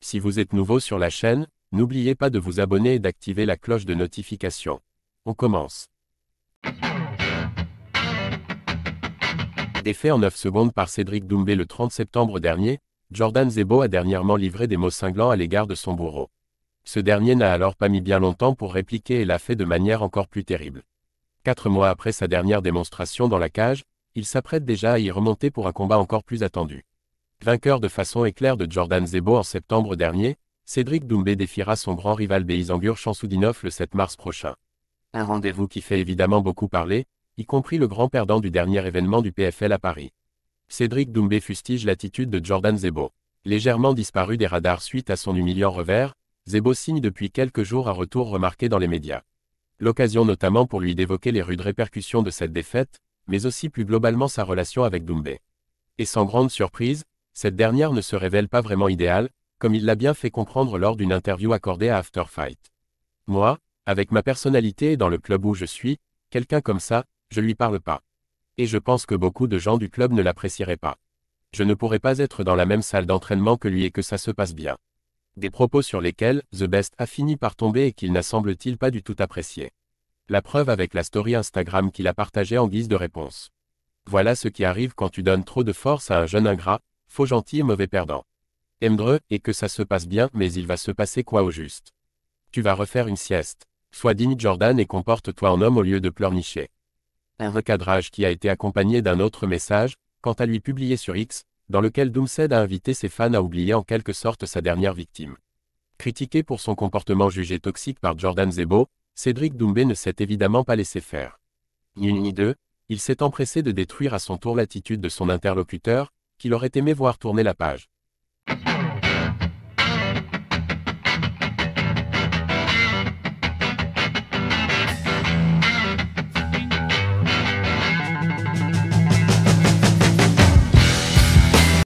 Si vous êtes nouveau sur la chaîne, n'oubliez pas de vous abonner et d'activer la cloche de notification. On commence. Défait en 9 secondes par Cédric Doumbé le 30 septembre dernier, Jordan Zebo a dernièrement livré des mots cinglants à l'égard de son bourreau. Ce dernier n'a alors pas mis bien longtemps pour répliquer et l'a fait de manière encore plus terrible. 4 mois après sa dernière démonstration dans la cage, il s'apprête déjà à y remonter pour un combat encore plus attendu. Vainqueur de façon éclair de Jordan Zebo en septembre dernier, Cédric Doumbé défiera son grand rival Beisangur Chamsoudinov le 7 mars prochain. Un rendez-vous qui fait évidemment beaucoup parler, y compris le grand perdant du dernier événement du PFL à Paris. Cédric Doumbé fustige l'attitude de Jordan Zebo. Légèrement disparu des radars suite à son humiliant revers, Zebo signe depuis quelques jours un retour remarqué dans les médias. L'occasion notamment pour lui d'évoquer les rudes répercussions de cette défaite, mais aussi plus globalement sa relation avec Doumbé. Et sans grande surprise, cette dernière ne se révèle pas vraiment idéale, comme il l'a bien fait comprendre lors d'une interview accordée à After Fight. Moi, avec ma personnalité et dans le club où je suis, quelqu'un comme ça, je lui parle pas. Et je pense que beaucoup de gens du club ne l'apprécieraient pas. Je ne pourrais pas être dans la même salle d'entraînement que lui et que ça se passe bien. Des propos sur lesquels The Best a fini par tomber et qu'il n'a semble-t-il pas du tout apprécié. La preuve avec la story Instagram qu'il a partagée en guise de réponse. Voilà ce qui arrive quand tu donnes trop de force à un jeune ingrat, faux gentil et mauvais perdant. Aime-dreux, et que ça se passe bien, mais il va se passer quoi au juste? Tu vas refaire une sieste. Sois digne Jordan et comporte-toi en homme au lieu de pleurnicher. Un recadrage qui a été accompagné d'un autre message, quant à lui publié sur X, dans lequel Doomsed a invité ses fans à oublier en quelque sorte sa dernière victime. Critiqué pour son comportement jugé toxique par Jordan Zebo, Cédric Doumbé ne s'est évidemment pas laissé faire. Ni une ni deux, il s'est empressé de détruire à son tour l'attitude de son interlocuteur, qu'il aurait aimé voir tourner la page.